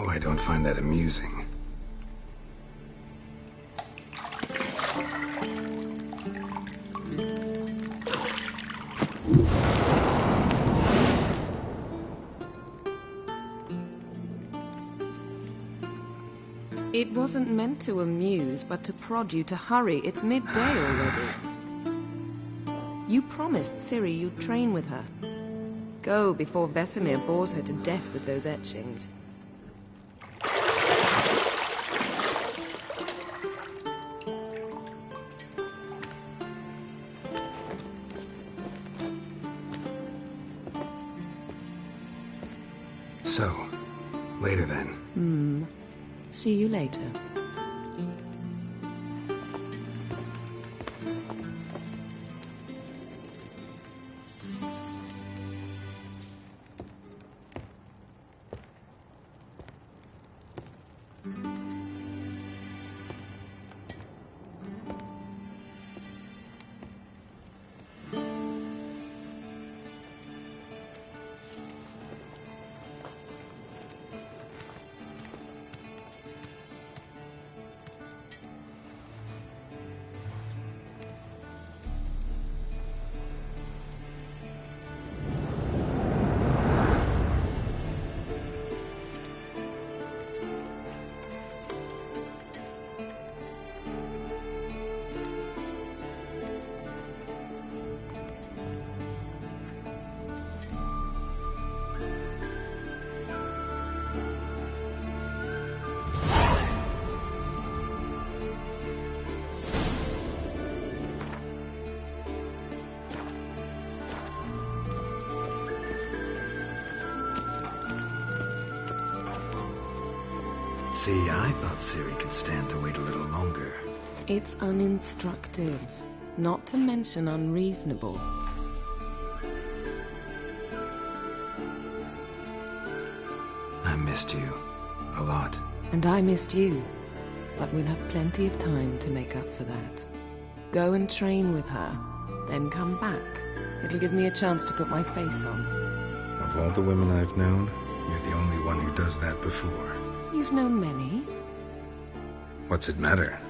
Now I don't find that amusing. It wasn't meant to amuse, but to prod you to hurry. It's midday already. You promised Ciri you'd train with her. Go before Vesemir bores her to death with those etchings. So, later then. See you later. See, I thought Ciri could stand to wait a little longer. It's uninstructive, not to mention unreasonable. I missed you. A lot. And I missed you. But we'll have plenty of time to make up for that. Go and train with her, then come back. It'll give me a chance to put my face on. Of all the women I've known, you're the only one who does that before. You've known many. What's it matter?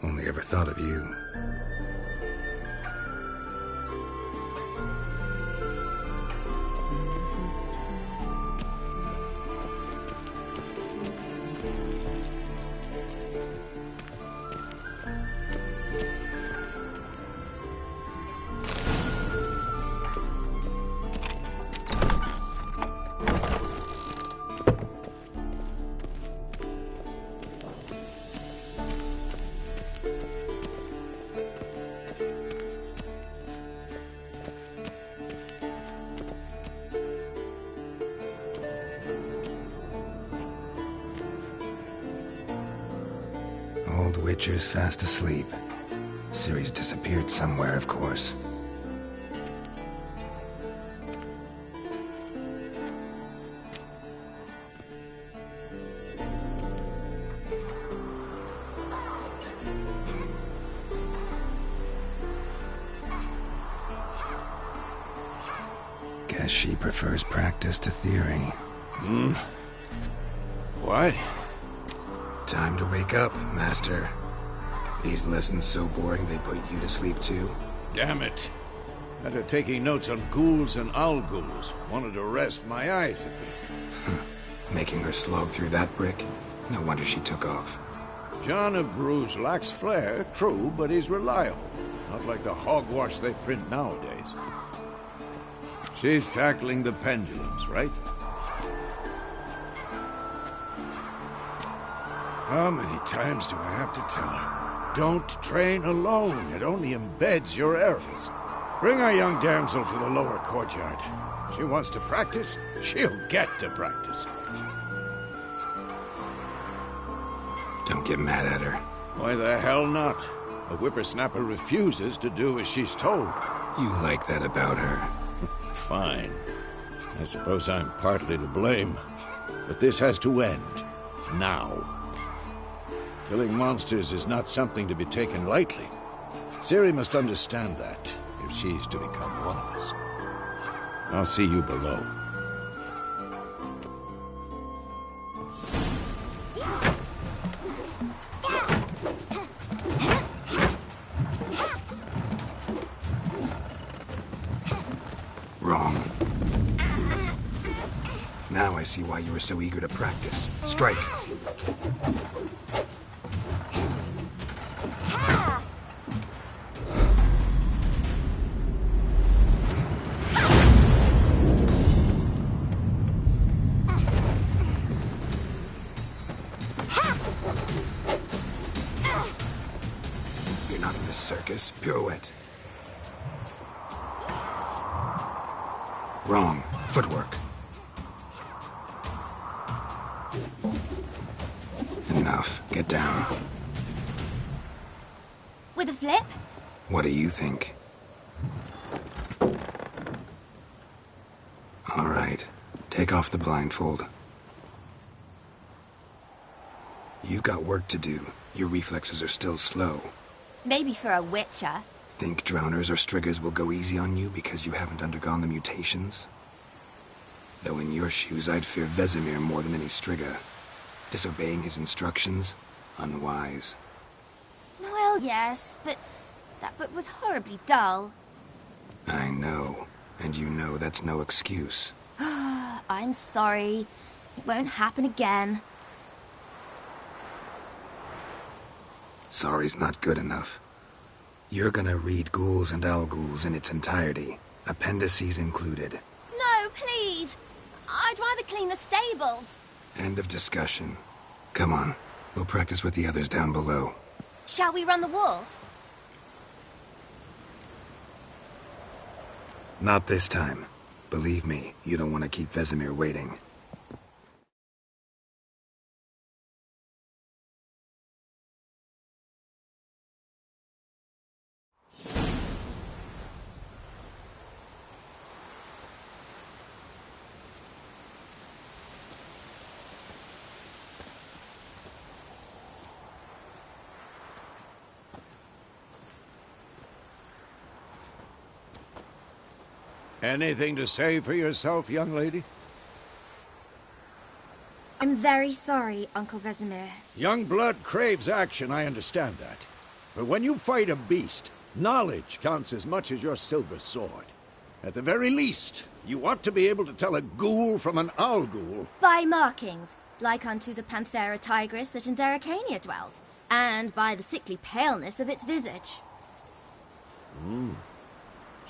Only ever thought of you. Old Witcher's fast asleep. Ciri's disappeared somewhere, of course. Guess she prefers practice to theory. What? Time to wake up, Master. These lessons so boring they put you to sleep too? Damn it. After taking notes on ghouls and owl ghouls, wanted to rest my eyes a bit. Making her slog through that brick? No wonder she took off. John of Bruges lacks flair, true, but he's reliable. Not like the hogwash they print nowadays. She's tackling the pendulums, right? How many times do I have to tell her? Don't train alone. It only embeds your errors. Bring our young damsel to the lower courtyard. She wants to practice, she'll get to practice. Don't get mad at her. Why the hell not? A whippersnapper refuses to do as she's told. You like that about her. Fine. I suppose I'm partly to blame. But this has to end. Now. Killing monsters is not something to be taken lightly. Ciri must understand that, if she's to become one of us. I'll see you below. see why you were so eager to practice. Strike. You're not in this circus. Pirouette. Wrong. Footwork. Enough. Get down. With a flip? What do you think? All right. Take off the blindfold. You've got work to do. Your reflexes are still slow. Maybe for a witcher. Think drowners or striggers will go easy on you because you haven't undergone the mutations? Though in your shoes, I'd fear Vesemir more than any strigger. Disobeying his instructions? Unwise. Well, yes, but that book was horribly dull. I know. And you know that's no excuse. I'm sorry. It won't happen again. Sorry's not good enough. You're gonna read Ghouls and Al-Ghouls in its entirety, appendices included. No, please. I'd rather clean the stables. End of discussion. Come on, we'll practice with the others down below. Shall we run the walls? Not this time. Believe me, you don't want to keep Vesemir waiting. Anything to say for yourself, young lady? I'm very sorry, Uncle Vesemir. Young blood craves action, I understand that. But when you fight a beast, knowledge counts as much as your silver sword. At the very least, you ought to be able to tell a ghoul from an owl-ghoul. By markings, like unto the Panthera tigris that in Zeracania dwells, and by the sickly paleness of its visage.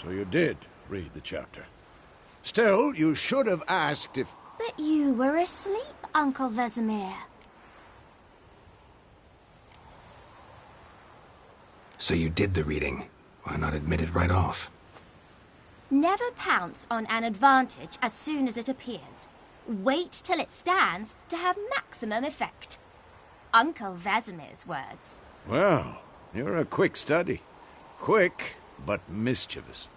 So you did read the chapter. Still, you should have asked if... But you were asleep, Uncle Vesemir. So you did the reading. Why not admit it right off? Never pounce on an advantage as soon as it appears. Wait till it stands to have maximum effect. Uncle Vesemir's words. Well, you're a quick study. Quick, but mischievous.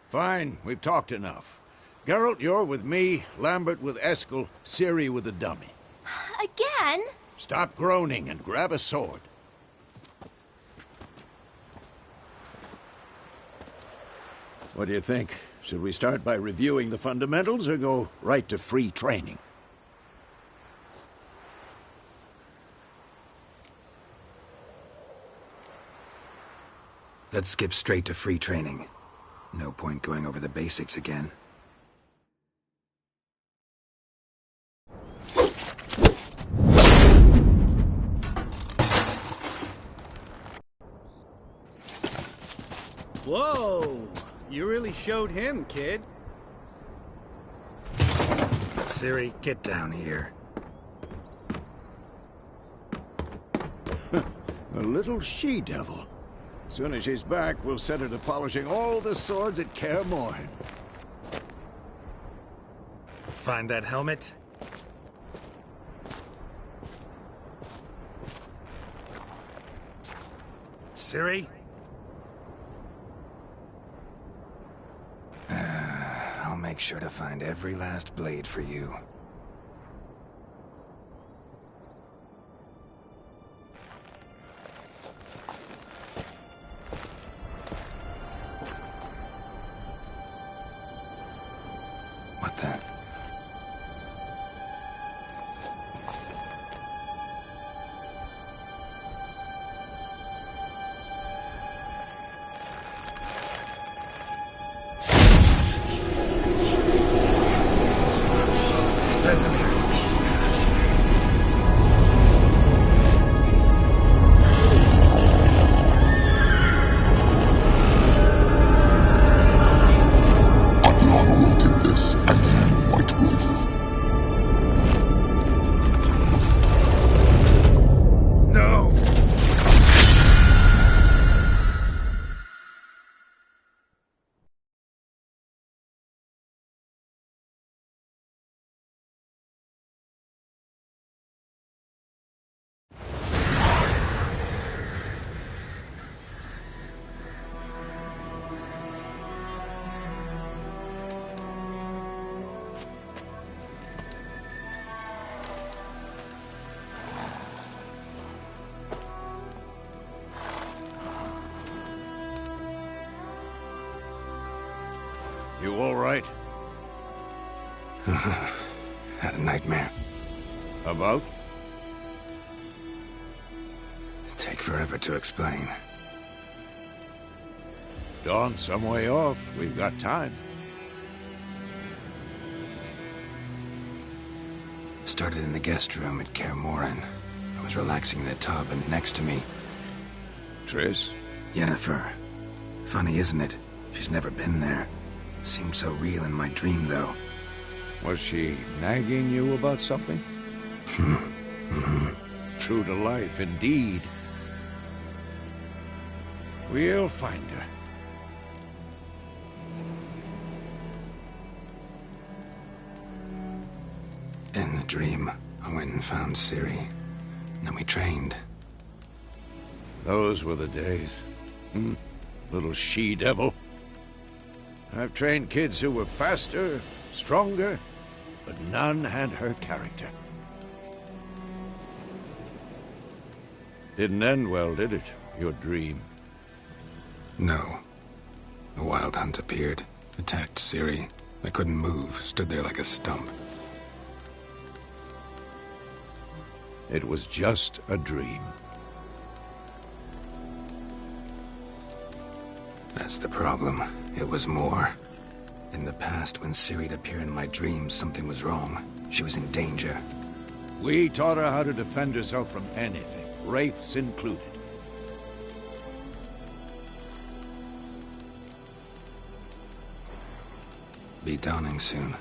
Fine, we've talked enough. Geralt, you're with me, Lambert with Eskel, Ciri with the dummy. Again? Stop groaning and grab a sword. What do you think? Should we start by reviewing the fundamentals or go right to free training? Let's skip straight to free training. No point going over the basics again. Whoa! You really showed him, kid. Ciri, get down here. A little she-devil. Soon as she's back, we'll set her to polishing all the swords at Kaer Morhen. Find that helmet? Ciri? I'll make sure to find every last blade for you. What the? You all right? Had a nightmare. About? Take forever to explain. Dawn's some way off. We've got time. Started in the guest room at Kaer Morhen. I was relaxing in the tub, and next to me, Triss? Yennefer. Funny, isn't it? She's never been there. Seemed so real in my dream, though. Was she nagging you about something? True to life, indeed. We'll find her. In the dream, I went and found Ciri. Then we trained. Those were the days. Little she-devil. I've trained kids who were faster, stronger, but none had her character. Didn't end well, did it? Your dream? No. A wild hunt appeared, attacked Ciri. I couldn't move, stood there like a stump. It was just a dream. That's the problem. It was more. In the past, when Ciri'd appear in my dreams, something was wrong. She was in danger. We taught her how to defend herself from anything, wraiths included. Be dawning soon.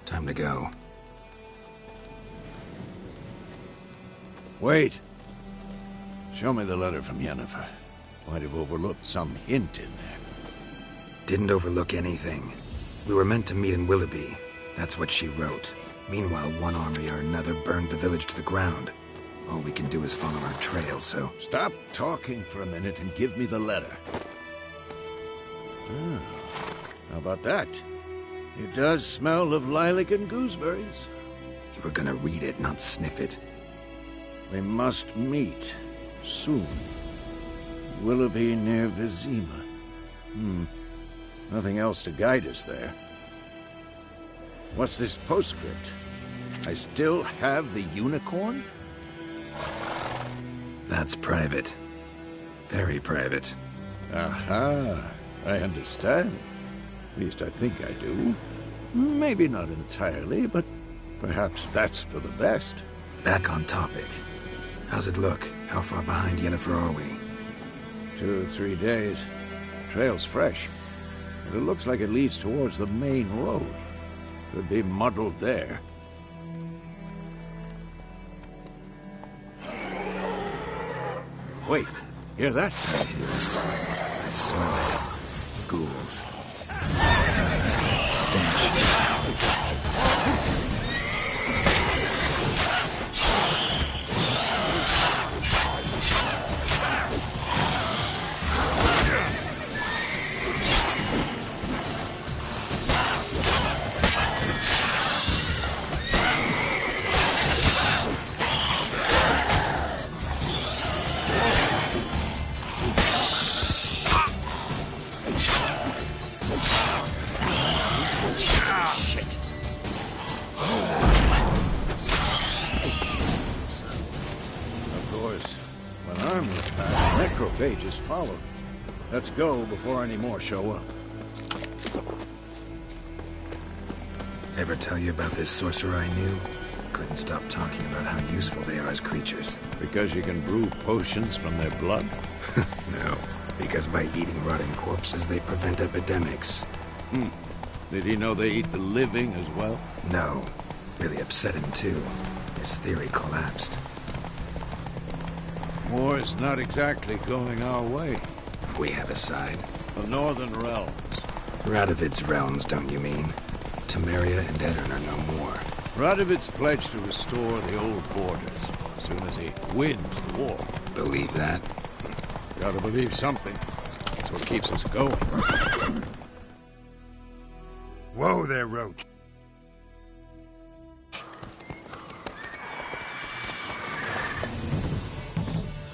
Time to go. Wait. Show me the letter from Yennefer. Might have overlooked some hint in there. Didn't overlook anything. We were meant to meet in Willoughby. That's what she wrote. Meanwhile, one army or another burned the village to the ground. All we can do is follow our trail, so... Stop talking for a minute and give me the letter. How about that? It does smell of lilac and gooseberries. You were gonna read it, not sniff it. We must meet. Soon. Willoughby near Vizima. Nothing else to guide us there. What's this postscript? I still have the unicorn? That's private. Very private. Aha. I understand. At least I think I do. Maybe not entirely, but perhaps that's for the best. Back on topic. How's it look? How far behind Yennefer are we? 2 or 3 days. Trail's fresh. But it looks like it leads towards the main road. Could be muddled there. Wait, hear that? I smell it. Ghouls. Stench. Necrophages follow. Let's go before any more show up. Ever tell you about this sorcerer I knew? Couldn't stop talking about how useful they are as creatures. Because you can brew potions from their blood? No, because by eating rotting corpses, they prevent epidemics. Did he know they eat the living as well? No. Really upset him, too. His theory collapsed. War's not exactly going our way. We have a side. The Northern Realms. Radovid's realms, don't you mean? Temeria and Edirn are no more. Radovid's pledged to restore the old borders as soon as he wins the war. Believe that? Gotta believe something. That's what keeps us going. Whoa there, Roach.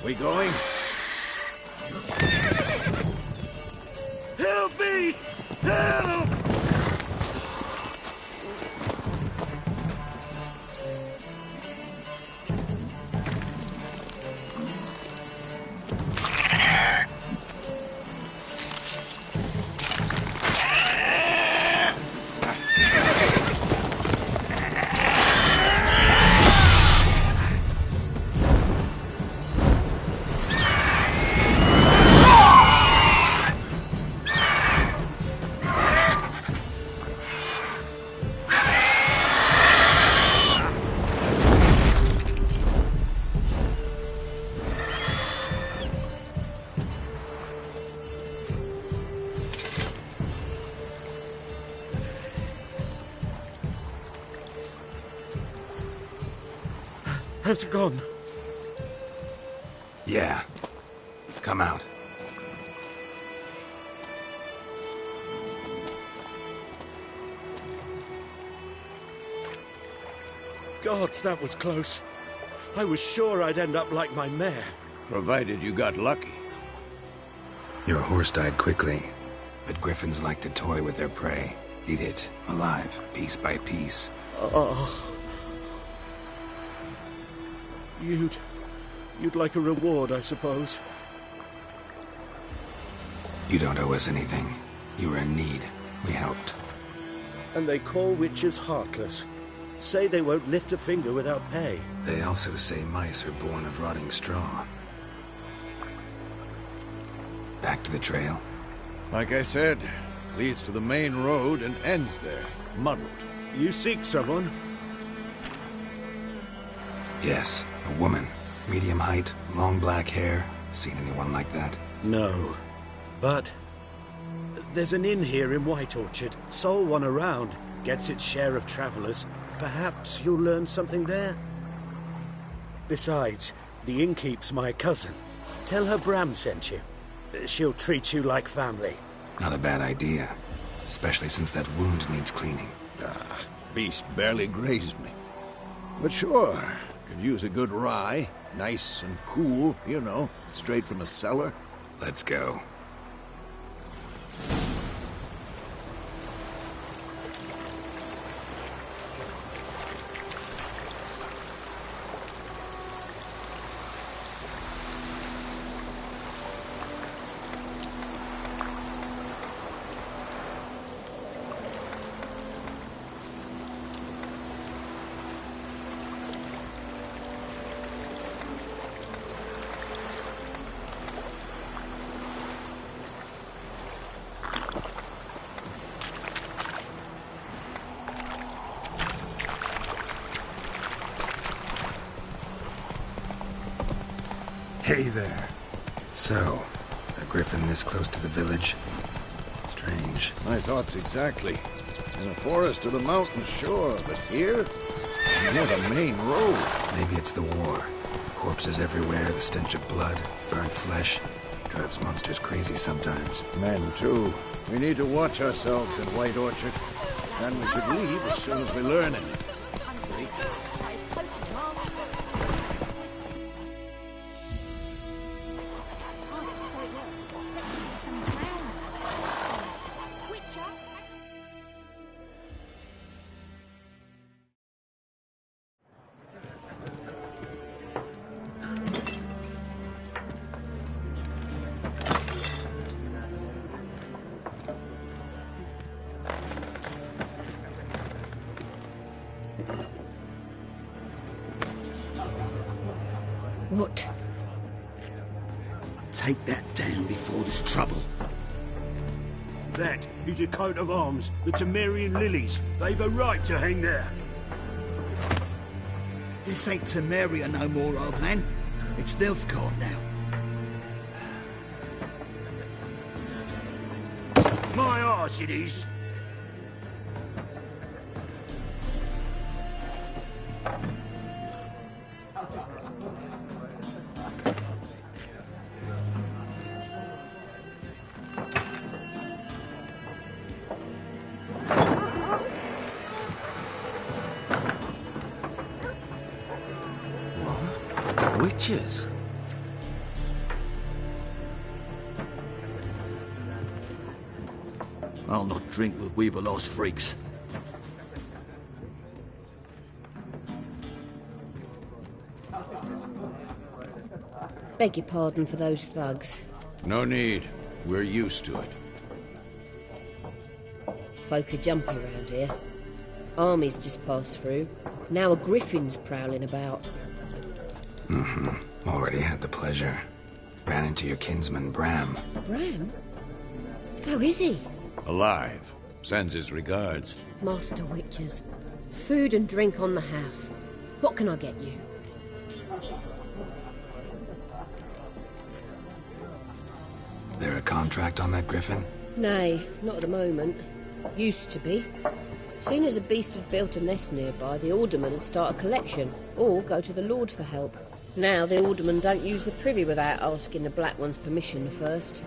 We going? Help me! Help! has gone. Yeah. Come out. Gods, that was close. I was sure I'd end up like my mare. Provided you got lucky. Your horse died quickly, but griffins like to toy with their prey. Eat it, alive, piece by piece. Oh. You'd like a reward, I suppose. You don't owe us anything. You were in need. We helped. And they call witches heartless. Say they won't lift a finger without pay. They also say mice are born of rotting straw. Back to the trail? Like I said, leads to the main road and ends there, muddled. You seek someone? Yes, a woman. Medium height, long black hair. Seen anyone like that? No. But there's an inn here in White Orchard. Sole one around. Gets its share of travelers. Perhaps you'll learn something there? Besides, the innkeep's my cousin. Tell her Bram sent you. She'll treat you like family. Not a bad idea. Especially since that wound needs cleaning. Beast barely grazed me. But sure, could use a good rye. Nice and cool, you know, straight from a cellar. Let's go. Hey there. So, a griffin this close to the village? Strange. My thoughts exactly. In a forest or the mountains, sure, but here? Near the main road. Maybe it's the war. Corpses everywhere, the stench of blood, burnt flesh. Drives monsters crazy sometimes. Men, too. We need to watch ourselves in White Orchard. And we should leave as soon as we learn anything. What? Take that down before there's trouble. That is a coat of arms, the Temerian lilies. They've a right to hang there. This ain't Temeria no more, old man. It's Nilfgaard now. My arse it is. Witches? I'll not drink with Weaver-lost freaks. Beg your pardon for those thugs. No need. We're used to it. Folk are jumpy around here. Armies just passed through. Now a griffin's prowling about. Already had the pleasure. Ran into your kinsman, Bram. Bram? How is he? Alive. Sends his regards. Master Witches. Food and drink on the house. What can I get you? There a contract on that griffin? Nay, not at the moment. Used to be. Soon as a beast had built a nest nearby, the alderman would start a collection, or go to the Lord for help. Now the aldermen don't use the privy without asking the Black One's permission first.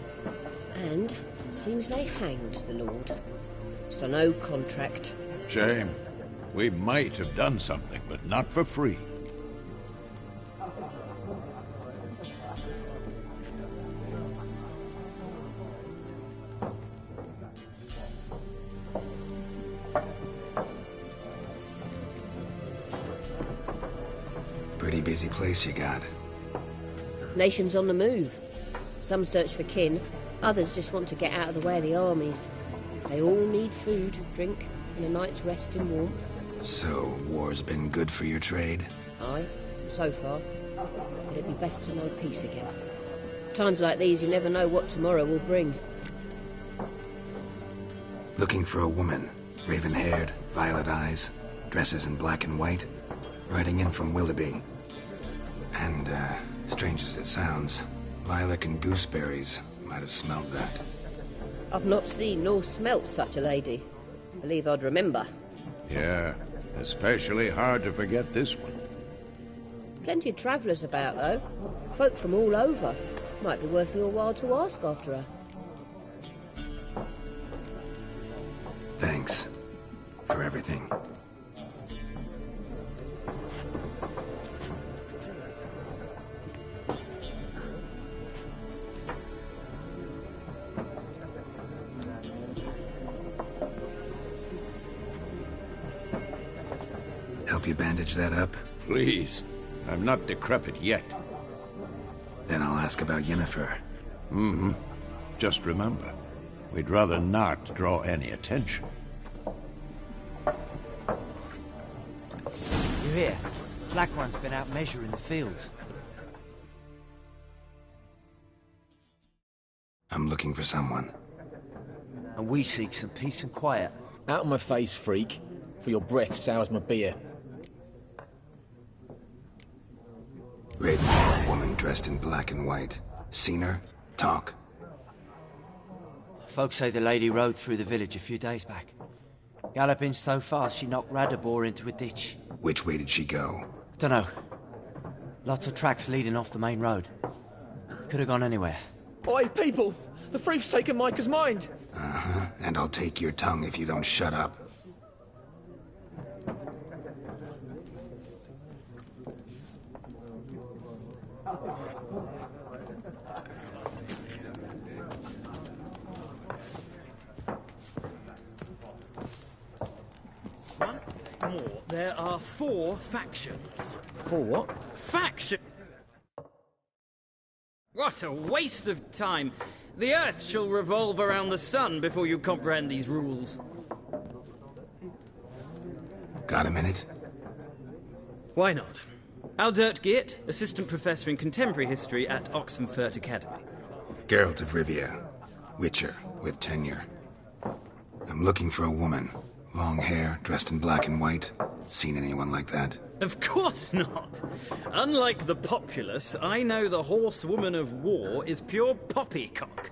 And seems they hanged the Lord. So no contract. Shame. We might have done something, but not for free. Pretty busy place you got. Nations on the move. Some search for kin, others just want to get out of the way of the armies. They all need food, drink, and a night's rest in warmth. So, war's been good for your trade? Aye, so far. But it'd be best to know peace again. Times like these, you never know what tomorrow will bring. Looking for a woman. Raven-haired, violet eyes, dresses in black and white. Riding in from Willoughby. And, strange as it sounds, lilac and gooseberries might have smelled that. I've not seen nor smelt such a lady. Believe I'd remember. Yeah, especially hard to forget this one. Plenty of travellers about, though. Folk from all over. Might be worth your while to ask after her. Thanks. For everything. Help you bandage that up? Please. I'm not decrepit yet. Then I'll ask about Yennefer. Mm-hmm. Just remember, we'd rather not draw any attention. You hear? Black One's been out measuring the fields. I'm looking for someone. And we seek some peace and quiet. Out of my face, freak. For your breath sours my beer. Raven-haired woman dressed in black and white. Seen her? Talk. Folks say the lady rode through the village a few days back. Galloping so fast she knocked Radabor into a ditch. Which way did she go? Dunno. Lots of tracks leading off the main road. Could have gone anywhere. Oi, people! The freak's taken Micah's mind! Uh-huh. And I'll take your tongue if you don't shut up. More. There are 4 factions. 4 what? Faction! What a waste of time. The Earth shall revolve around the sun before you comprehend these rules. Got a minute? Why not? Aldert Geert, Assistant Professor in Contemporary History at Oxenfurt Academy. Geralt of Rivia. Witcher, with tenure. I'm looking for a woman. Long hair, dressed in black and white. Seen anyone like that? Of course not. Unlike the populace, I know the horsewoman of war is pure poppycock.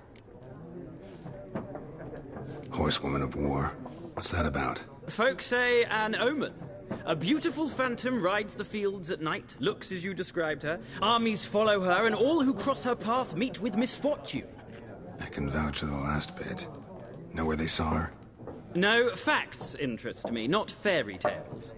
Horsewoman of war? What's that about? Folks say an omen. A beautiful phantom rides the fields at night, looks as you described her. Armies follow her, and all who cross her path meet with misfortune. I can vouch for the last bit. Know where they saw her? No, facts interest me, not fairy tales.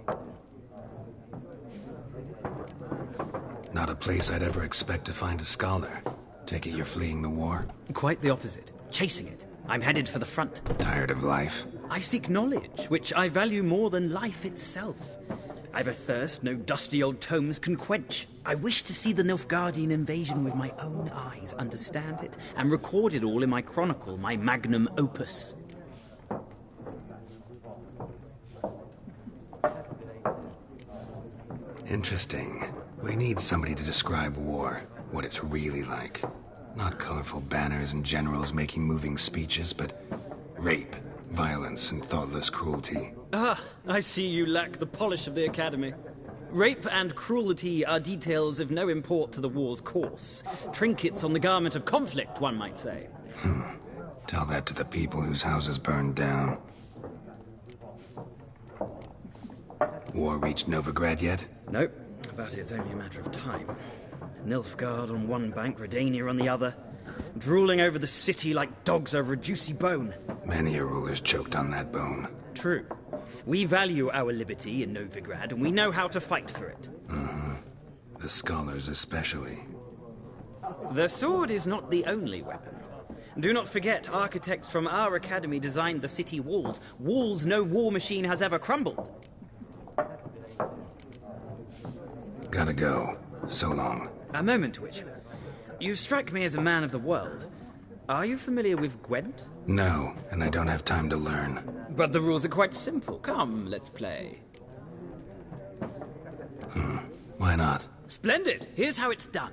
Not a place I'd ever expect to find a scholar. Take it you're fleeing the war? Quite the opposite. Chasing it. I'm headed for the front. Tired of life? I seek knowledge, which I value more than life itself. I've a thirst no dusty old tomes can quench. I wish to see the Nilfgaardian invasion with my own eyes, understand it, and record it all in my chronicle, my magnum opus. Interesting. We need somebody to describe war, what it's really like. Not colorful banners and generals making moving speeches, but rape, violence, and thoughtless cruelty. Ah, I see you lack the polish of the Academy. Rape and cruelty are details of no import to the war's course. Trinkets on the garment of conflict, one might say. Tell that to the people whose houses burned down. War reached Novigrad yet? Nope, but it's only a matter of time. Nilfgaard on one bank, Redania on the other, drooling over the city like dogs over a juicy bone. Many a ruler's choked on that bone. True. We value our liberty in Novigrad, and we know how to fight for it. The scholars especially. The sword is not the only weapon. Do not forget, architects from our academy designed the city walls. Walls no war machine has ever crumbled. Gotta go. So long. A moment, Witcher. You strike me as a man of the world. Are you familiar with Gwent? No, and I don't have time to learn. But the rules are quite simple. Come, let's play. Why not? Splendid! Here's how it's done.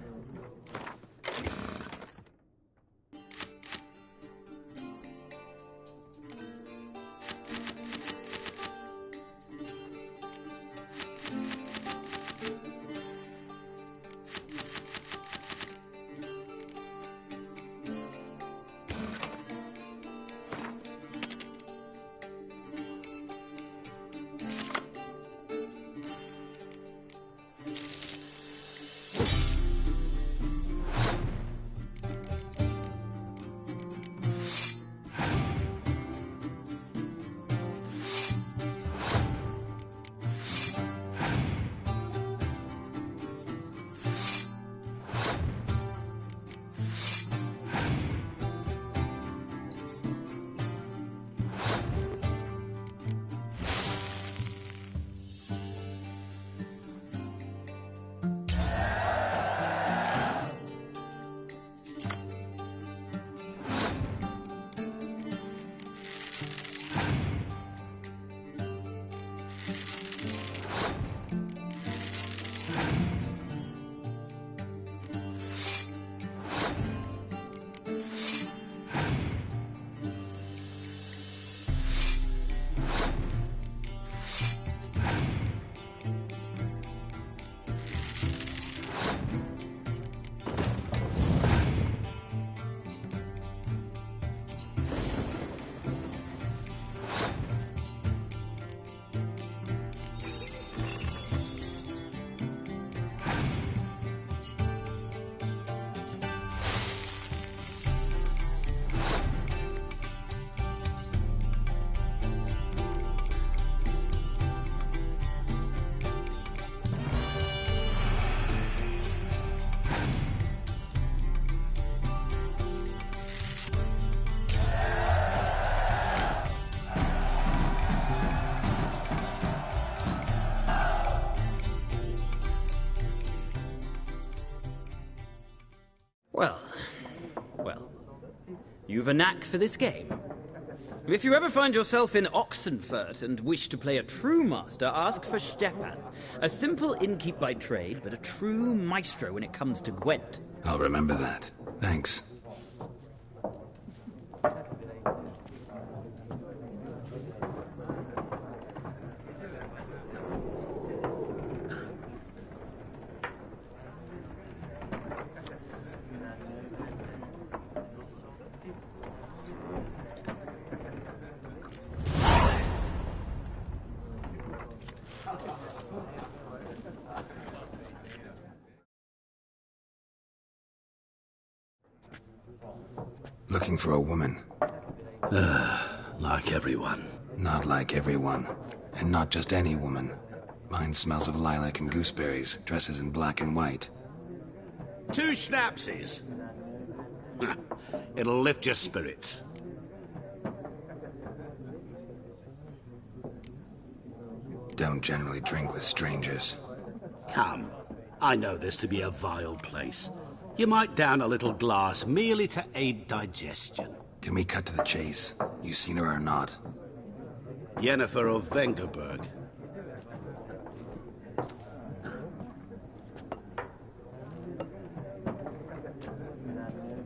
Well. You've a knack for this game. If you ever find yourself in Oxenfurt and wish to play a true master, ask for Stepan. A simple innkeep by trade, but a true maestro when it comes to Gwent. I'll remember that. Thanks. Looking for a woman. Like everyone. Not like everyone. And not just any woman. Mine smells of lilac and gooseberries, dresses in black and white. 2 schnapsies. It'll lift your spirits. Don't generally drink with strangers. Come. I know this to be a vile place. You might down a little glass merely to aid digestion. Can we cut to the chase? You seen her or not? Yennefer of Vengerberg.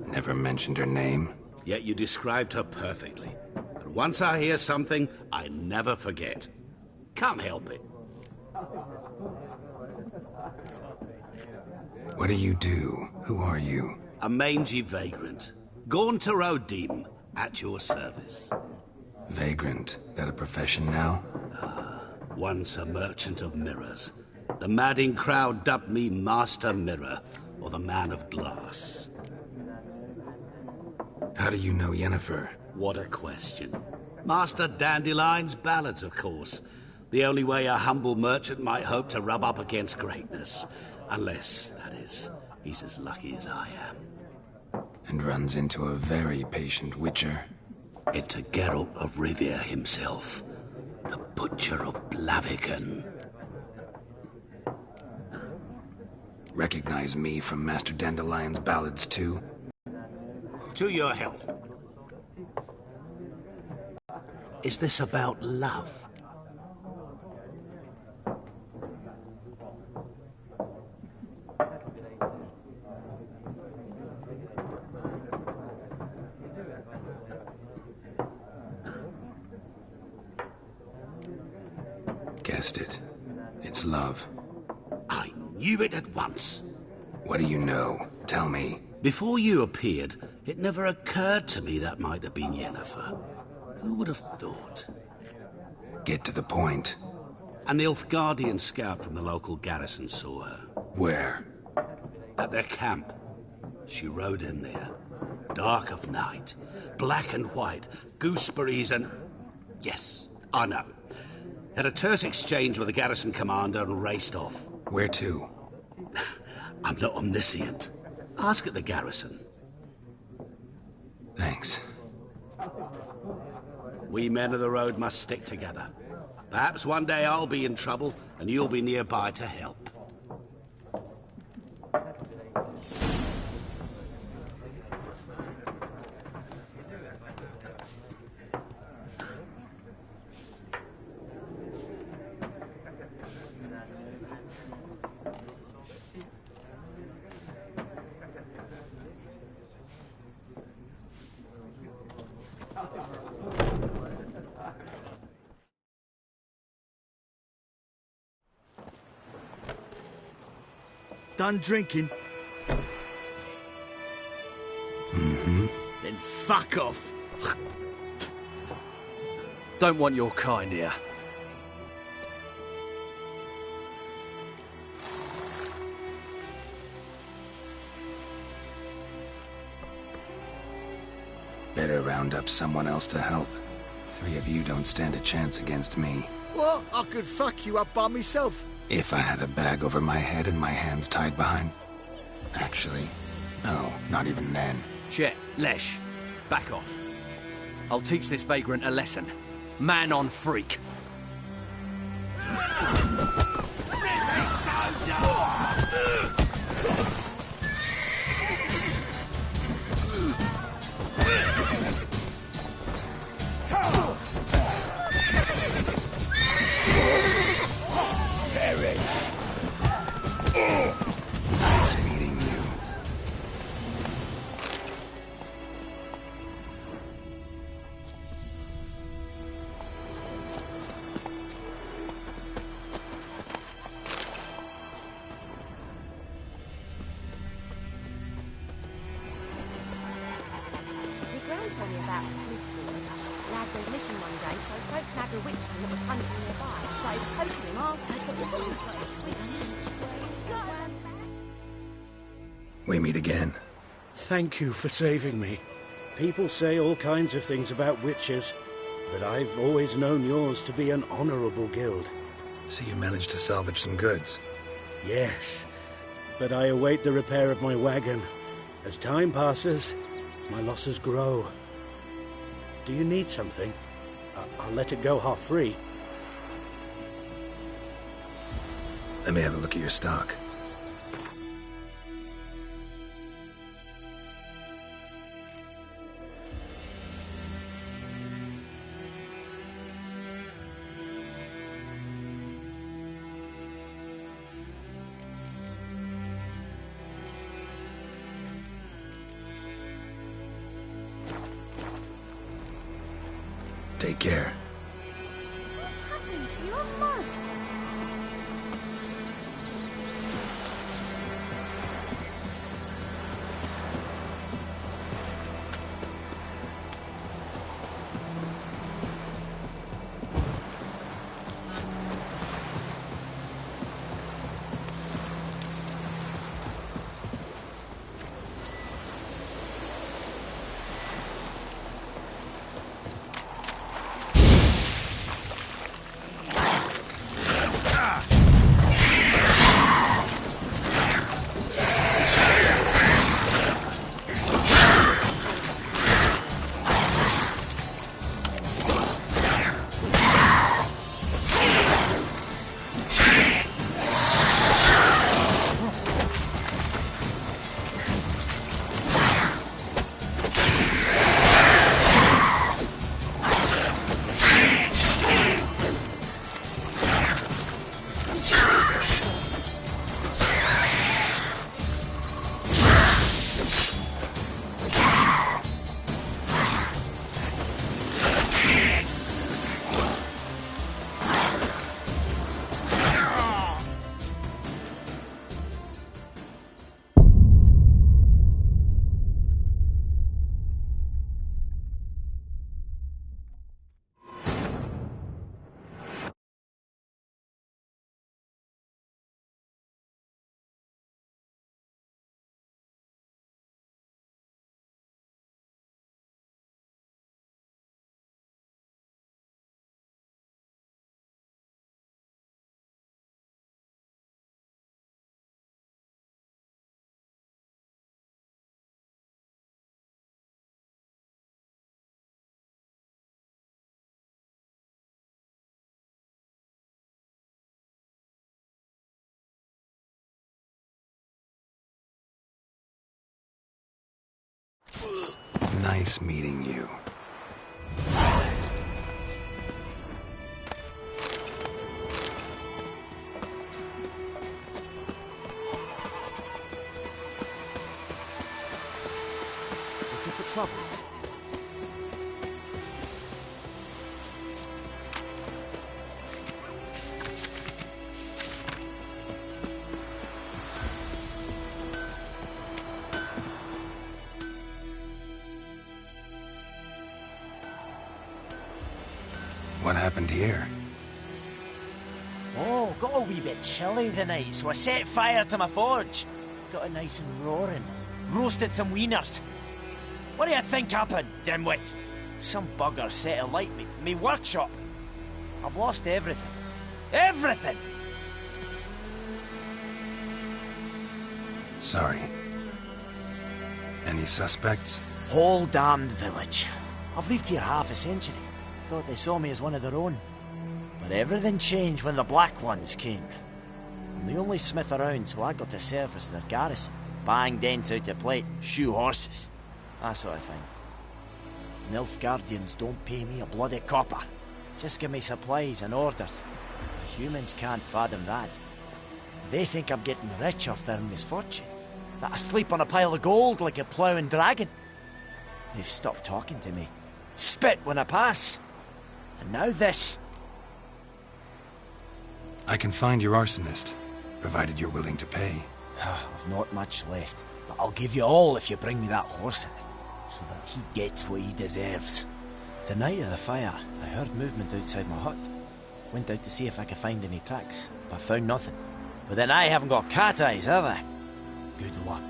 Never mentioned her name? Yet you described her perfectly. And once I hear something, I never forget. Can't help it. What do you do? Who are you? A mangy vagrant. Gaunter Odim, at your service. Vagrant? That a profession now? Once a merchant of mirrors. The madding crowd dubbed me Master Mirror, or the Man of Glass. How do you know Yennefer? What a question. Master Dandelion's ballads, of course. The only way a humble merchant might hope to rub up against greatness. Unless, that is, he's as lucky as I am. And runs into a very patient witcher. Into Geralt of Rivia himself. The Butcher of Blaviken. Recognize me from Master Dandelion's ballads, too? To your health. Is this about love? Guessed it. It's love. I knew it at once. What do you know? Tell me. Before you appeared, it never occurred to me that might have been Yennefer. Who would have thought? Get to the point. An Nilfgaardian scout from the local garrison saw her. Where? At their camp. She rode in there. Dark of night. Black and white. Gooseberries and... Yes, I know. Had a terse exchange with the garrison commander and raced off. Where to? I'm not omniscient. Ask at the garrison. Thanks. We men of the road must stick together. Perhaps one day I'll be in trouble and you'll be nearby to help. Done drinking? Mm-hmm. Then fuck off. Don't want your kind here. Better round up someone else to help. 3 of you don't stand a chance against me. What? I could fuck you up by myself. If I had a bag over my head and my hands tied behind... Actually, no, not even then. Chet, Lesh, back off. I'll teach this vagrant a lesson. Man on freak. Nice meeting you. My gran told me about a Smith boy. Lad went missing one day, so folk nagged a witchman that was hunting nearby. Started poking him arsehole, but the body started twisting and swaying. It's like We meet again. Thank you for saving me. People say all kinds of things about witches, but I've always known yours to be an honorable guild. So you managed to salvage some goods? Yes, but I await the repair of my wagon. As time passes, my losses grow. Do you need something? I'll let it go half-free. Let me have a look at your stock. Take care. What happened to your mug? Nice meeting you. Looking for trouble? What happened here? Oh, got a wee bit chilly the night, so I set fire to my forge. Got it nice and roaring. Roasted some wieners. What do you think happened, dimwit? Some bugger set alight me workshop. I've lost everything. Everything! Sorry. Any suspects? Whole damned village. I've lived here half a century. Thought they saw me as one of their own. But everything changed when the Black Ones came. I'm the only smith around, so I got to service their garrison. Bang dents out of plate, shoe horses. That sort of thing. Nilfgaardians don't pay me a bloody copper. Just give me supplies and orders. The humans can't fathom that. They think I'm getting rich off their misfortune. That I sleep on a pile of gold like a ploughing dragon. They've stopped talking to me. Spit when I pass. And now this. I can find your arsonist, provided you're willing to pay. I've not much left, but I'll give you all if you bring me that horse in, so that he gets what he deserves. The night of the fire, I heard movement outside my hut. Went out to see if I could find any tracks, but found nothing. But then I haven't got cat eyes, have I? Good luck.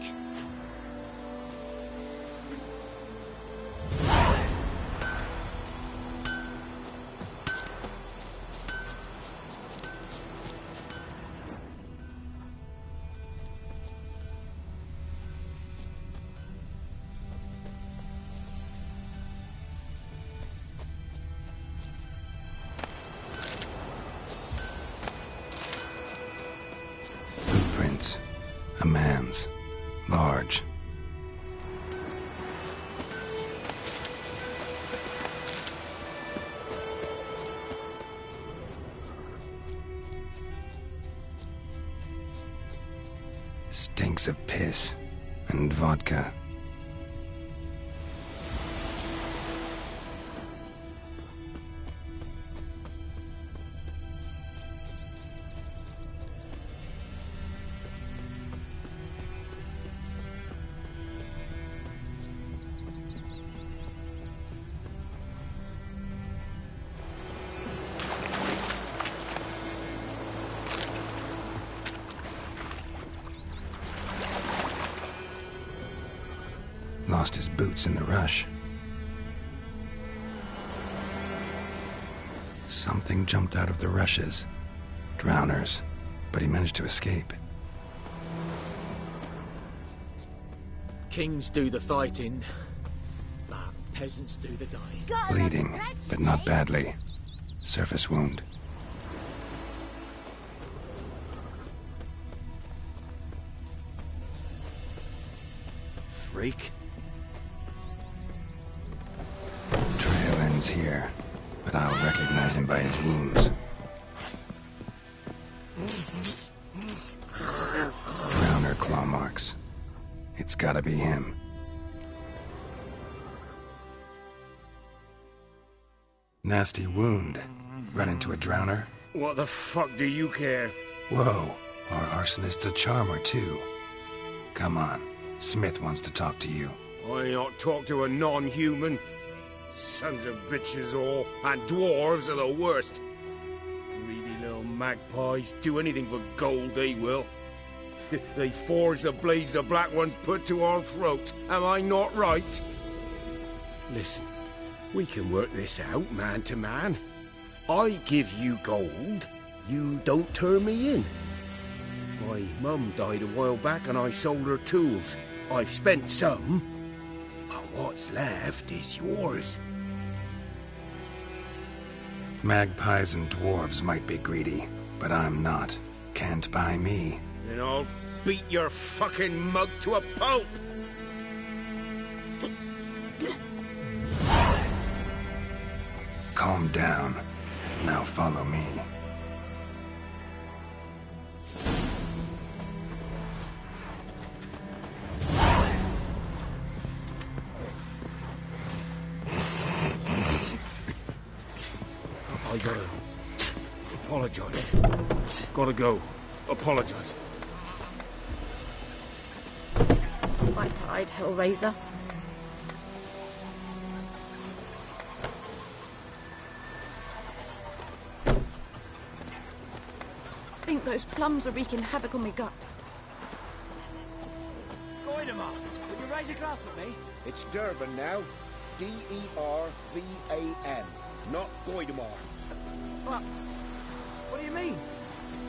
Footprints. A man's. Large. Stinks of piss and vodka. Lost his boots in the rush. Something jumped out of the rushes. Drowners. But he managed to escape. Kings do the fighting, but peasants do the dying. Bleeding, but not badly. Surface wound. Freak. Trail ends here, but I'll recognize him by his wounds. Drowner claw marks. It's gotta be him. Nasty wound. Run into a drowner? What the fuck do you care? Whoa, our arsonist's a charmer too. Come on, Smith wants to talk to you. I ain't not talk to a non-human. Sons of bitches all, and dwarves are the worst. Greedy little magpies, do anything for gold, they will. They forge the blades the Black Ones put to our throats. Am I not right? Listen, we can work this out man to man. I give you gold, you don't turn me in. My mum died a while back and I sold her tools. I've spent some, but what's left is yours. Magpies and dwarves might be greedy, but I'm not. Can't buy me. Then I'll beat your fucking mug to a pulp! Calm down. Now follow me. I gotta apologize. Gotta go. Apologize. My pride, Hellraiser. I think those plums are wreaking havoc on my gut. Goidemar, will you raise a glass with me? It's Durban now. D-E-R-V-A-N, not Goidemar. What do you mean?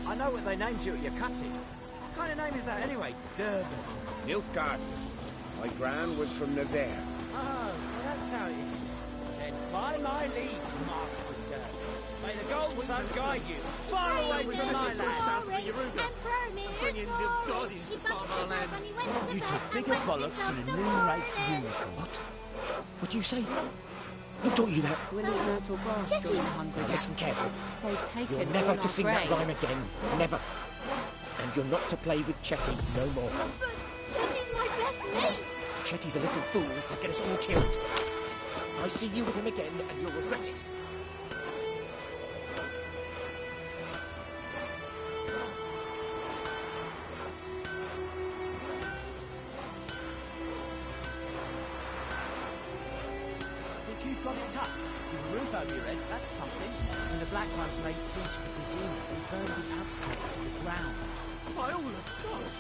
I know what they named you at your cutting. What kind of name is that anyway? Durban. Nilfgaard. My gran was from Nazaire. Oh, so that's how it is. Then by my leave, Master Durban. May the Golden Sun guide you far away from my land. South of the Yaruga. Bringing Nilfgaardians to farm our land. You took bigger bollocks than a moon rates unicorn. What do you say? Who taught you that? We'll eat myrtle grass during the Hungry Gap. Listen careful. They've taken You're never all to our sing grain. that rhyme again. Never. And you're not to play with Chetty no more. But Chetty's my best mate. Chetty's a little fool to get us all killed. I see you with him again, and you'll regret it. Think you've got it tough? With a roof over your head, that's something. When the Black Ones laid siege to Brazil, they burned the outskirts to the ground. By all of gods.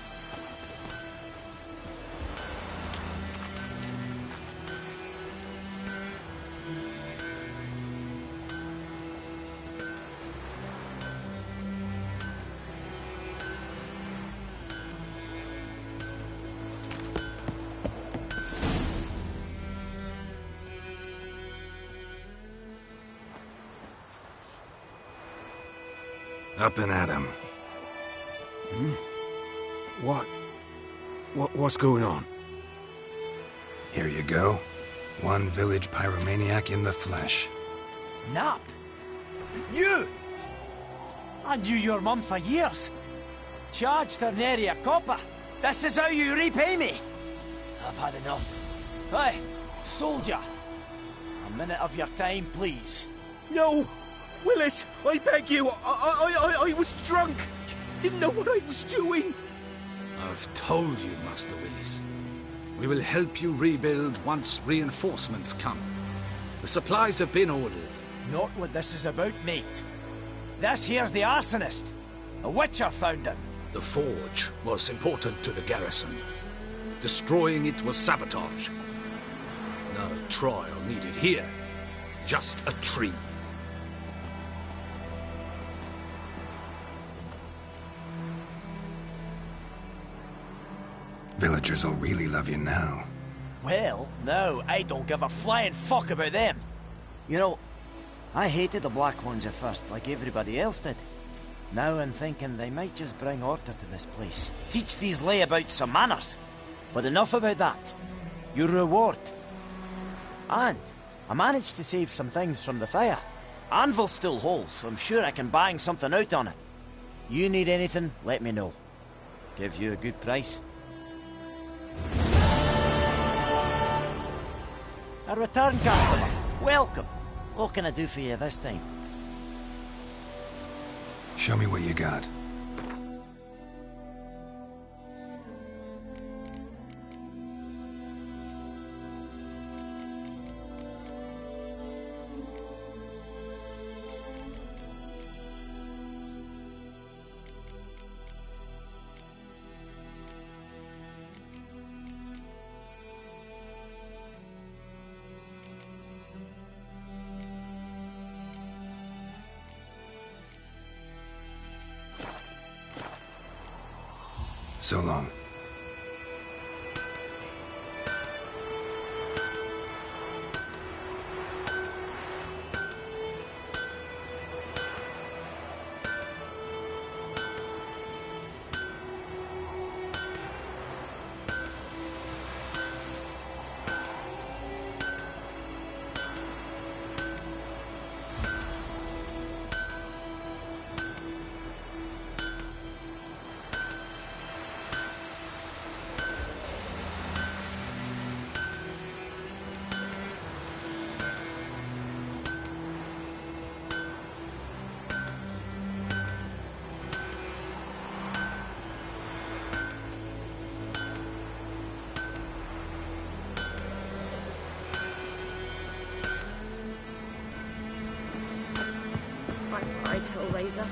Up and at 'em. What's going on? Here you go. One village pyromaniac in the flesh. Nap? You! I knew your mum for years. Charged her nary a copper. This is how you repay me. I've had enough. Hey, soldier. A minute of your time, please. No! Willis, I beg you. I was drunk. Didn't know what I was doing. I've told you, Master Willis. We will help you rebuild once reinforcements come. The supplies have been ordered. Not what this is about, mate. This here's the arsonist. A witcher found him. The forge was important to the garrison. Destroying it was sabotage. No trial needed here. Just a tree. Villagers will really love you now. Well, no, I don't give a flying fuck about them. You know, I hated the Black Ones at first, like everybody else did. Now I'm thinking they might just bring order to this place. Teach these layabouts some manners. But enough about that. Your reward. And I managed to save some things from the fire. Anvil's still whole, so I'm sure I can bang something out on it. You need anything, let me know. Give you a good price. A return customer. Welcome. What can I do for you this time? Show me what you got. So long. pleaser.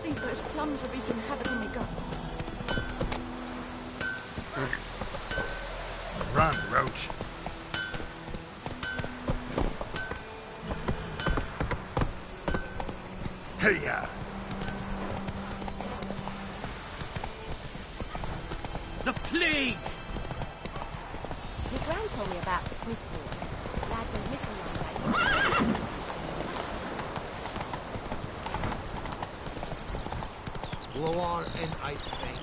Leave those plums or we can have it in the gut. Run, Roach. Hey-ya! The plague! Your gran told me about Smith's boy. Lad went missing one day. Lower in, I think.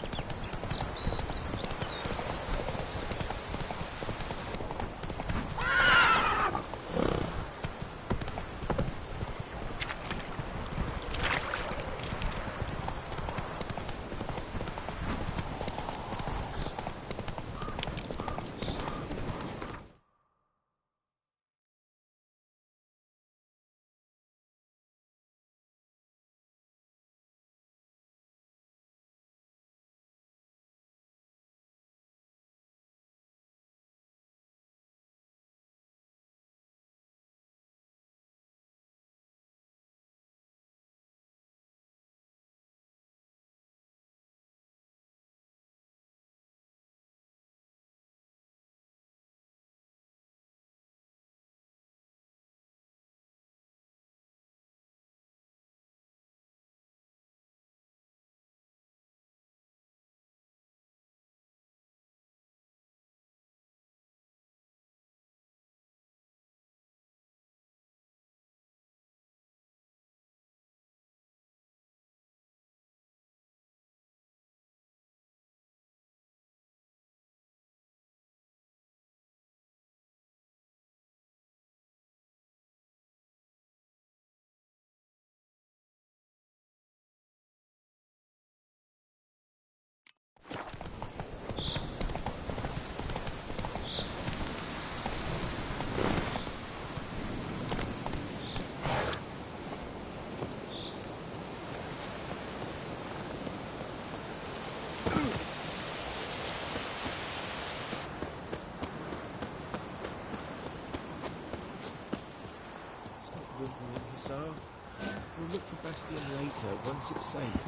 We'll look for Bastion later, once it's safe.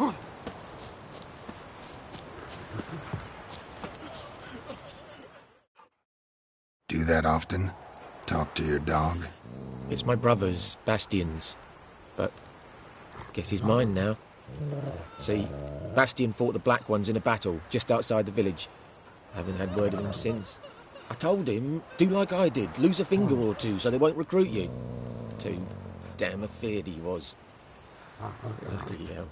Do that often? Talk to your dog? It's my brother's, Bastion's. But guess he's mine now. See, Bastion fought the Black Ones in a battle just outside the village. Haven't had word of him since. I told him, do like I did, lose a finger or two so they won't recruit you. Too damn afeard he was. Bloody hell.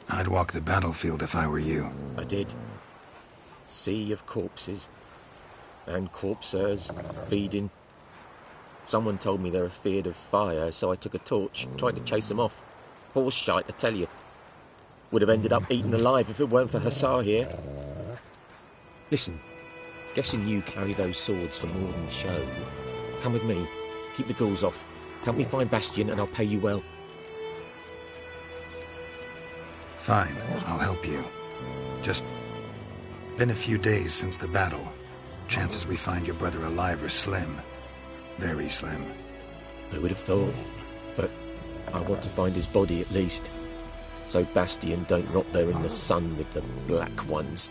I'd walk the battlefield if I were you. I did. Sea of corpses. And corpsers, feeding. Someone told me they're afeard of fire, so I took a torch, tried to chase them off. Horse shite, I tell you. Would have ended up eaten alive if it weren't for Hussar here. Listen, guessing you carry those swords for more than show. Come with me, keep the ghouls off. Help me find Bastion and I'll pay you well. Fine, I'll help you. Just been a few days since the battle. Chances we find your brother alive are slim. Very slim. I would have thought, but I want to find his body at least. So Bastion don't rot there in the sun with the Black Ones.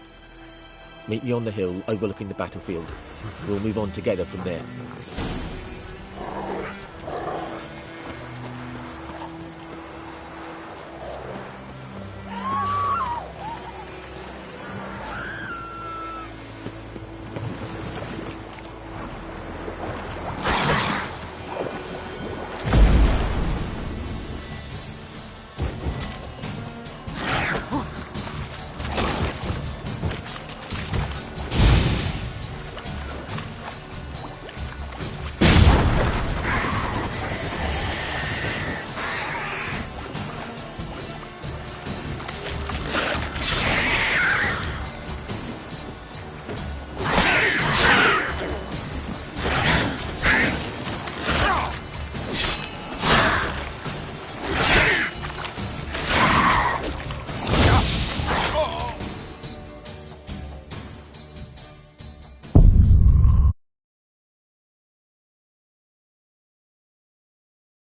Meet me on the hill overlooking the battlefield. We'll move on together from there.